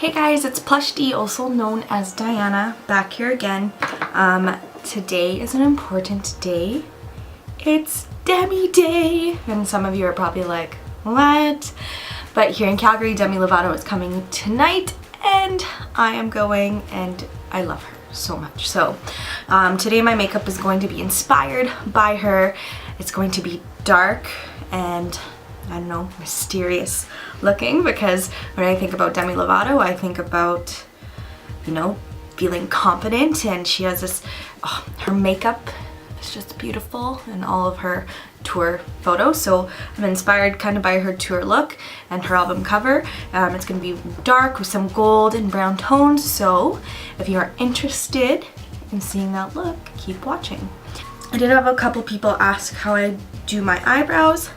Hey guys, it's Plush Dee, also known as Diana, back here again. Today is an important day. It's Demi Day, and some of you are probably like, what? But here in Calgary, Demi Lovato is coming tonight, and I am going, and I love her so much. So today my makeup is going to be inspired by her. It's going to be dark and, I don't know, mysterious looking, because when I think about Demi Lovato, I think about, you know, feeling confident, and she has this, her makeup is just beautiful in all of her tour photos. So I'm inspired kind of by her tour look and her album cover. It's going to be dark with some gold and brown tones, so if you are interested in seeing that look, keep watching. I did have a couple people ask how I do my eyebrows.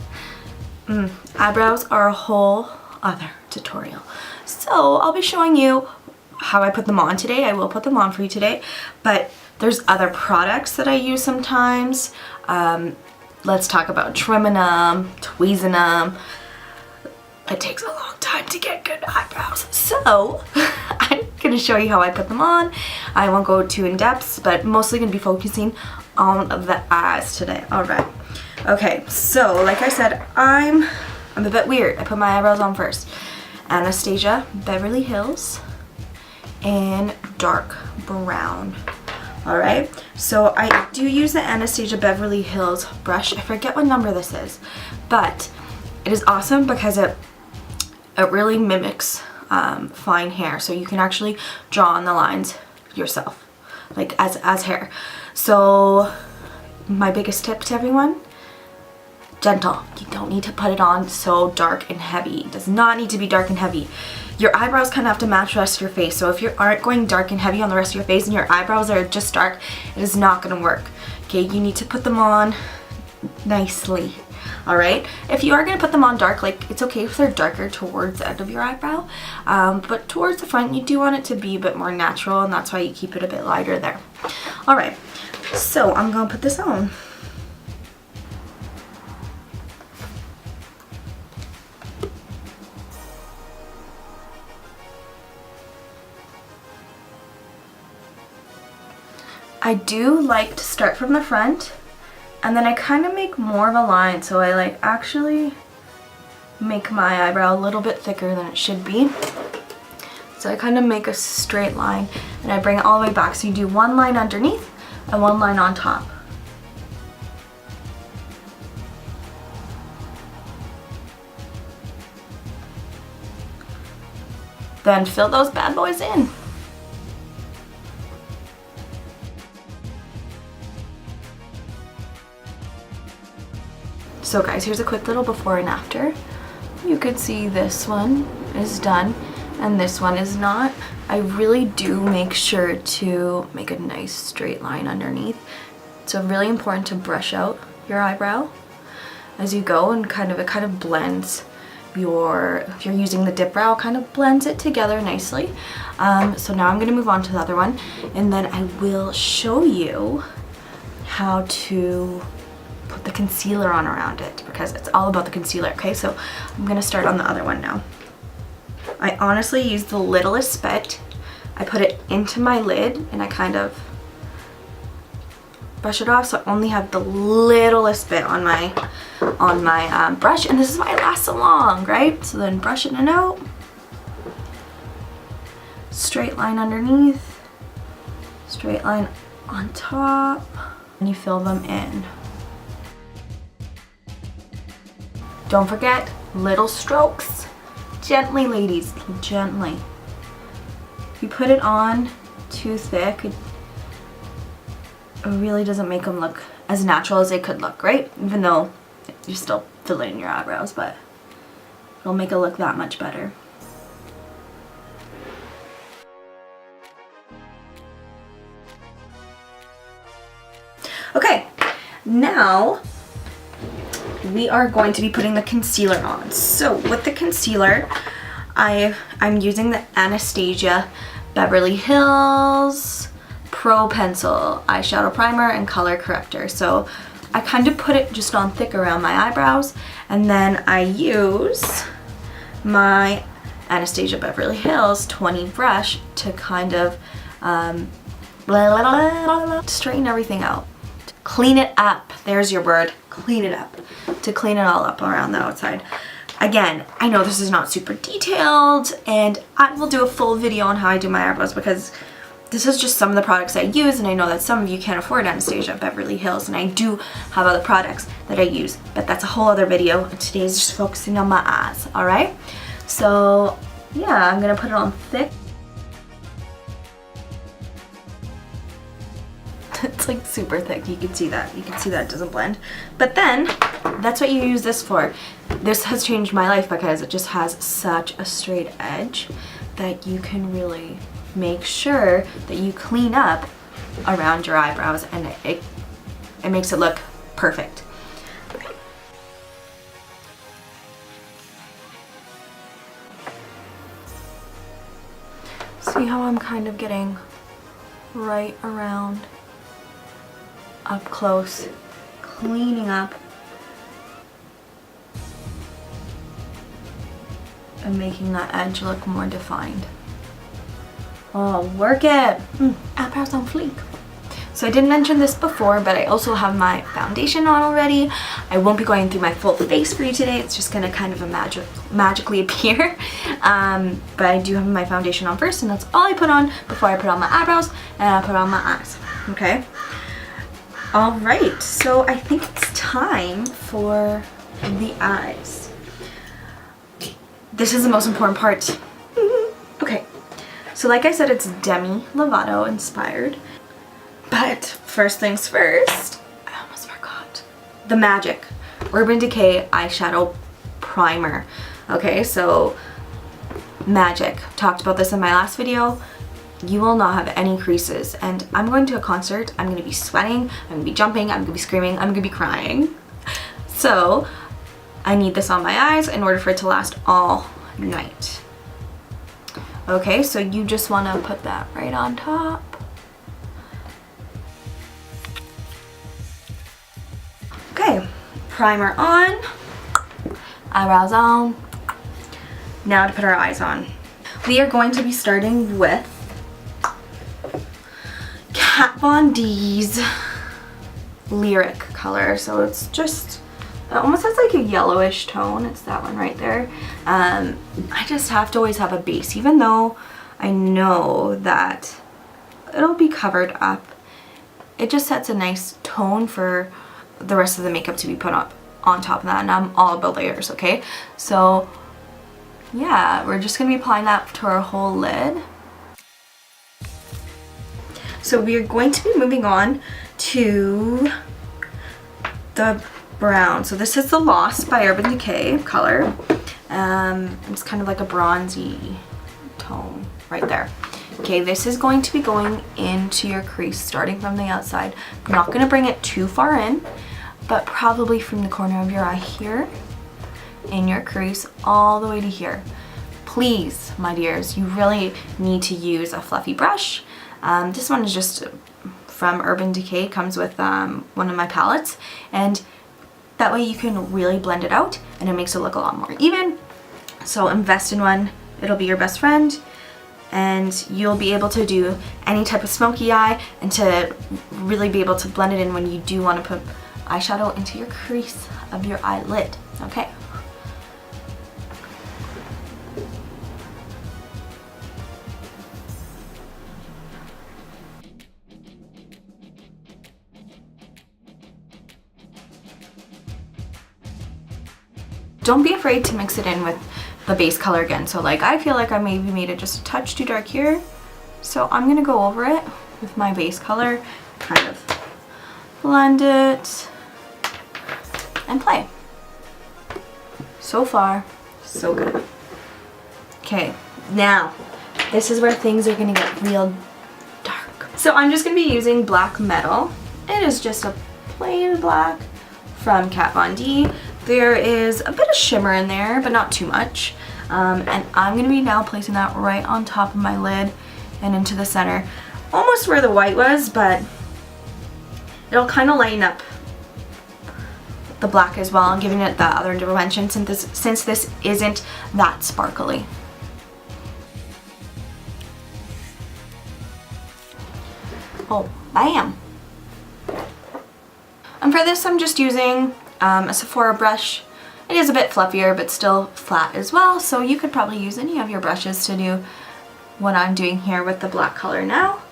Eyebrows are a whole other tutorial. So I'll be showing you how I put them on today. I will put them on for you today, but there's other products that I use sometimes. Let's talk about trimming them, tweezing them. It takes a long time to get good eyebrows. So I'm gonna show you how I put them on. I won't go too in depth, but mostly gonna be focusing on the eyes today. All right. Okay, so like I said, I'm a bit weird. I put my eyebrows on first. Anastasia Beverlyhills in dark brown. All right, so I do use the Anastasia Beverlyhills brush. I forget what number this is, but it is awesome because it really mimics fine hair. So you can actually draw on the lines yourself, like as hair. So my biggest tip to everyone, gentle. You don't need to put it on so dark and heavy. It does not need to be dark and heavy. Your eyebrows kind of have to match the rest of your face. So if you aren't going dark and heavy on the rest of your face and your eyebrows are just dark, it is not going to work. Okay, you need to put them on nicely. All right, if you are going to put them on dark, like, it's okay if they're darker towards the end of your eyebrow, but towards the front you do want it to be a bit more natural, and that's why you keep it a bit lighter there. All right, so I'm going to put this on. I do like to start from the front, and then I kind of make more of a line, so I like actually make my eyebrow a little bit thicker than it should be. So I kind of make a straight line and I bring it all the way back. So you do one line underneath and one line on top. Then fill those bad boys in. So guys, here's a quick little before and after. You could see this one is done and this one is not. I really do make sure to make a nice straight line underneath. So really important to brush out your eyebrow as you go, and it kind of blends your, if you're using the dip brow, kind of blends it together nicely. So now I'm gonna move on to the other one, and then I will show you how to put the concealer on around it, because it's all about the concealer. Okay, so I'm gonna start on the other one now. I honestly use the littlest bit. I put it into my lid and I kind of brush it off, so I only have the littlest bit on my brush, and this is why it lasts so long, right? So then brush it in out, straight line underneath, straight line on top, and you fill them in. Don't forget, little strokes. Gently, ladies, gently. If you put it on too thick, it really doesn't make them look as natural as they could look, right? Even though you're still filling in your eyebrows, but it'll make it look that much better. Okay, now we are going to be putting the concealer on. So with the concealer, I'm using the Anastasia Beverlyhills Pro Pencil Eyeshadow Primer and Color Corrector. So I kind of put it just on thick around my eyebrows, and then I use my Anastasia Beverlyhills 20 brush to kind of straighten everything out. Clean it up. There's your word. Clean it up. To clean it all up around the outside. Again, I know this is not super detailed, and I will do a full video on how I do my eyebrows because this is just some of the products I use, and I know that some of you can't afford Anastasia Beverlyhills, and I do have other products that I use, but that's a whole other video, and today's just focusing on my eyes, alright? So, yeah, I'm gonna put it on thick. It's like super thick, you can see that. You can see that it doesn't blend. But then, that's what you use this for. This has changed my life because it just has such a straight edge that you can really make sure that you clean up around your eyebrows, and it makes it look perfect. Okay. See how I'm kind of getting right around, up close, cleaning up and making that edge look more defined. Oh, work it! Eyebrows on fleek. So I didn't mention this before, but I also have my foundation on already. I won't be going through my full face for you today. It's just gonna kind of magically appear. But I do have my foundation on first, and that's all I put on before I put on my eyebrows and I put on my eyes. Okay? Alright, so I think it's time for the eyes. This is the most important part. Okay, so like I said, it's Demi Lovato inspired. But first things first, I almost forgot. The Magic Urban Decay Eyeshadow Primer. Okay, so Magic. Talked about this in my last video. You will not have any creases, and I'm going to a concert. I'm going to be sweating, I'm going to be jumping, I'm going to be screaming, I'm going to be crying. So I need this on my eyes in order for it to last all night. Okay, so you just want to put that right on top. Okay, primer on, eyebrows on. Now to put our eyes on. We are going to be starting with KatVonD's Lyric color. So it's just, it almost has like a yellowish tone. It's that one right there. I just have to always have a base, even though I know that it'll be covered up. It just sets a nice tone for the rest of the makeup to be put up on top of that, and I'm all about layers, okay? So yeah, we're just gonna be applying that to our whole lid. So we are going to be moving on to the brown. So this is the Lost by Urban Decay color. It's kind of like a bronzy tone right there. Okay, this is going to be going into your crease starting from the outside. I'm not going to bring it too far in, but probably from the corner of your eye here in your crease all the way to here. Please, my dears, you really need to use a fluffy brush. This one is just from Urban Decay, comes with one of my palettes, and that way you can really blend it out and it makes it look a lot more even. So invest in one, it'll be your best friend, and you'll be able to do any type of smoky eye and to really be able to blend it in when you do want to put eyeshadow into your crease of your eyelid. Okay. Don't be afraid to mix it in with the base color again. So like I feel like I maybe made it just a touch too dark here. So I'm gonna go over it with my base color, kind of blend it and play. So far, so good. Okay, now this is where things are gonna get real dark. So I'm just gonna be using Black Metal. It is just a plain black from KatVonD. There is a bit of shimmer in there, but not too much. And I'm going to be now placing that right on top of my lid and into the center. Almost where the white was, but it'll kind of lighten up the black as well, and giving it that other dimension since this isn't that sparkly. Oh, bam. And for this I'm just using a Sephora brush. It is a bit fluffier but still flat as well, so you could probably use any of your brushes to do what I'm doing here with the black color now.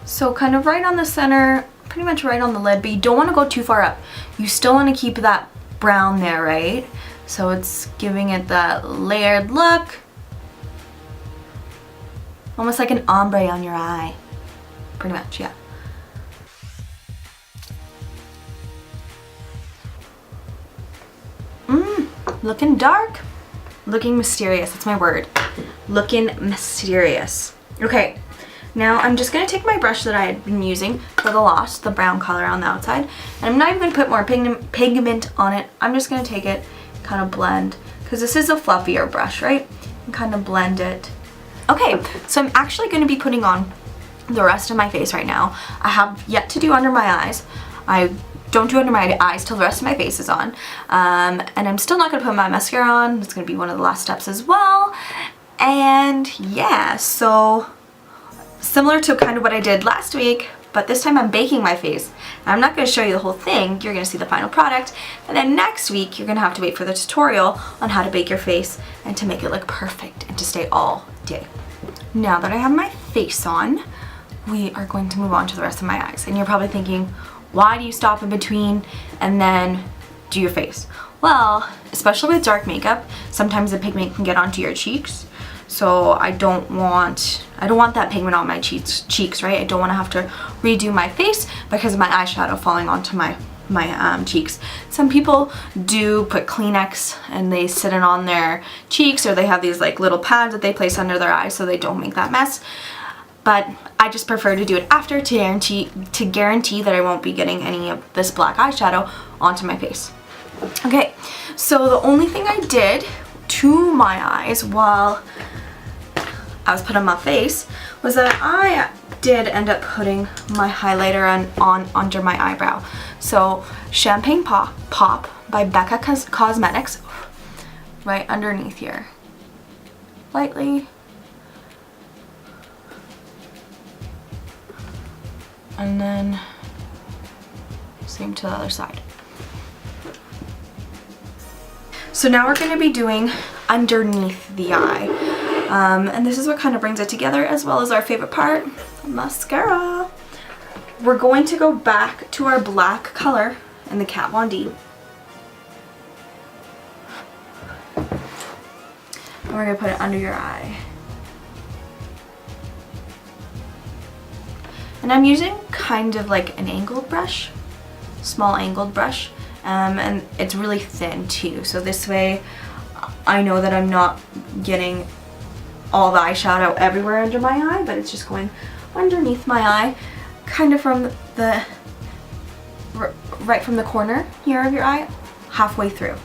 So kind of right on the center, pretty much right on the lid, but you don't want to go too far up. You still want to keep that brown there, right? So it's giving it that layered look. Almost like an ombre on your eye. Pretty much, yeah. Looking dark, looking mysterious. That's my word. Looking mysterious. Okay, now I'm just gonna take my brush that I had been using for the lost, the brown color on the outside, and I'm not even gonna put more pigment on it. I'm just gonna take it, kind of blend, because this is a fluffier brush, right? And kind of blend it. Okay, so I'm actually gonna be putting on the rest of my face right now. I have yet to do under my eyes. I don't do under my eyes till the rest of my face is on. And I'm still not gonna put my mascara on. It's gonna be one of the last steps as well. And yeah, so similar to kind of what I did last week, but this time I'm baking my face. I'm not gonna show you the whole thing. You're gonna see the final product. And then next week, you're gonna have to wait for the tutorial on how to bake your face and to make it look perfect and to stay all day. Now that I have my face on, we are going to move on to the rest of my eyes. And you're probably thinking, why do you stop in between and then do your face? Well, especially with dark makeup, sometimes the pigment can get onto your cheeks. So I don't want that pigment on my cheeks, right? I don't want to have to redo my face because of my eyeshadow falling onto my cheeks. Some people do put Kleenex and they sit it on their cheeks, or they have these like little pads that they place under their eyes so they don't make that mess. But I just prefer to do it after to guarantee that I won't be getting any of this black eyeshadow onto my face. Okay, so the only thing I did to my eyes while I was putting on my face was that I did end up putting my highlighter on under my eyebrow. So Champagne Pop by Becca Cosmetics right underneath here. Lightly. And then same to the other side. So now we're going to be doing underneath the eye. And this is what kind of brings it together, as well as our favorite part, mascara. We're going to go back to our black color in the KatVonD. And we're going to put it under your eye. And I'm using kind of like an angled brush, small angled brush, and it's really thin too. So this way I know that I'm not getting all the eyeshadow everywhere under my eye, but it's just going underneath my eye, kind of from the, right from the corner here of your eye, halfway through.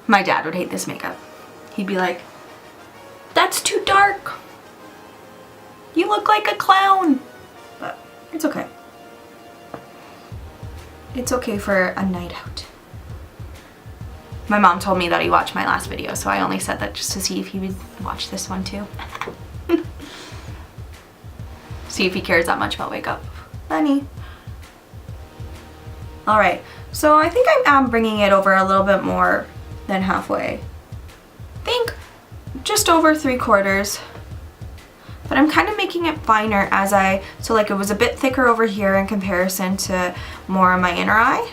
My dad would hate this makeup. He'd be like, "That's too dark. You look like a clown." But it's okay. It's okay for a night out. My mom told me that he watched my last video, so I only said that just to see if he would watch this one too. See if he cares that much about makeup. Funny. Alright, so I think I'm bringing it over a little bit more than halfway. I think just over 3/4. But I'm kind of making it finer so like it was a bit thicker over here in comparison to more of my inner eye.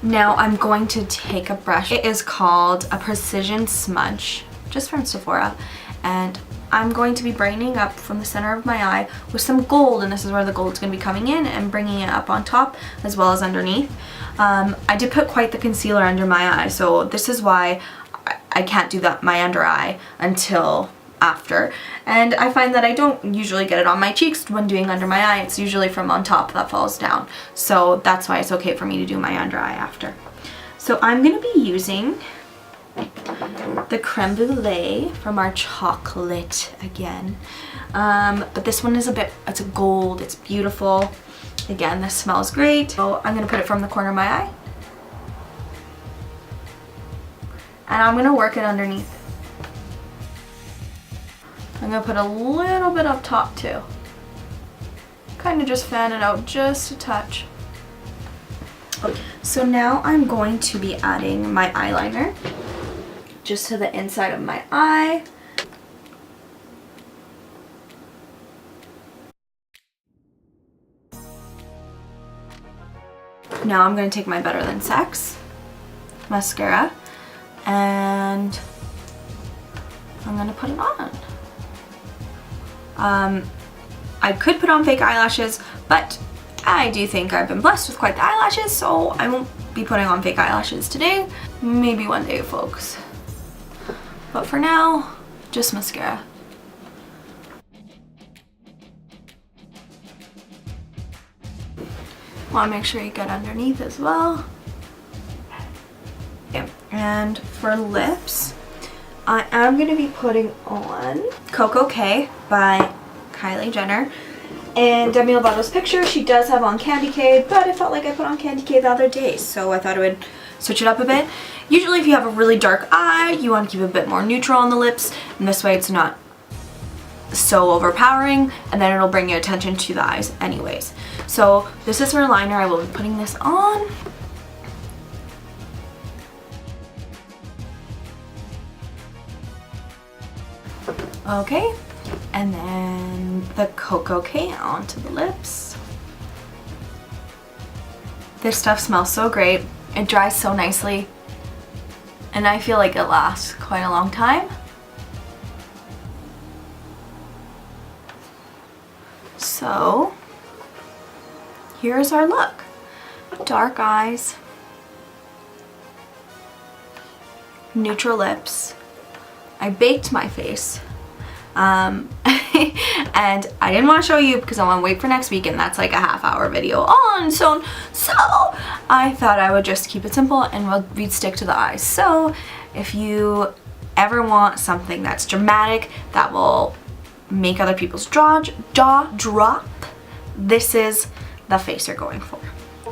Now I'm going to take a brush. It is called a Precision Smudge, just from Sephora. And I'm going to be brightening up from the center of my eye with some gold, and this is where the gold's going to be coming in, and bringing it up on top as well as underneath. I did put quite the concealer under my eye, so this is why I can't do my under eye until after. And I find that I don't usually get it on my cheeks when doing under my eye. It's usually from on top that falls down. So that's why it's okay for me to do my under eye after. So I'm going to be using the Creme Brûlée from our chocolate again. But this one is it's a gold, it's beautiful. Again, this smells great. So I'm going to put it from the corner of my eye. And I'm gonna work it underneath. I'm gonna put a little bit up top too. Kind of just fan it out just a touch. So now I'm going to be adding my eyeliner just to the inside of my eye. Now I'm going to take my Better Than Sex mascara and I'm going to put it on. I could put on fake eyelashes, but I do think I've been blessed with quite the eyelashes, so I won't be putting on fake eyelashes today. Maybe one day, folks. But for now, just mascara. Want to make sure you get underneath as well. Okay. And for lips, I am going to be putting on Koko by Kylie Jenner. And Demi Lovato's picture, she does have on Candy K, but I felt like I put on Candy K the other day, so I thought I would switch it up a bit. Usually if you have a really dark eye, you want to keep a bit more neutral on the lips, and this way it's not so overpowering, and then it'll bring your attention to the eyes anyways. So this is her liner. I will be putting this on. Okay, and then the Koko onto the lips. This stuff smells so great. It dries so nicely, and I feel like it lasts quite a long time. So here's our look. Dark eyes, neutral lips. I baked my face. And I didn't want to show you because I want to wait for next week, and that's like a half-hour video on its own. So I thought I would just keep it simple and we'd stick to the eyes. So if you ever want something that's dramatic, that will make other people's jaw drop, this is the face you're going for.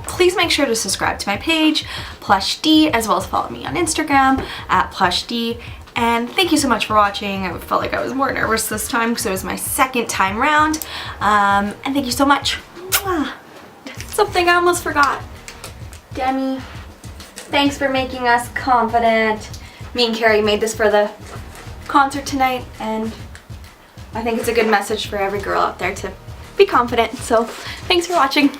Please make sure to subscribe to my page, Plush Dee, as well as follow me on Instagram at Plush Dee. And thank you so much for watching. I felt like I was more nervous this time because it was my second time round. And thank you so much. Something I almost forgot. Demi, thanks for making us confident. Me and Carrie made this for the concert tonight, and I think it's a good message for every girl out there to be confident. So thanks for watching.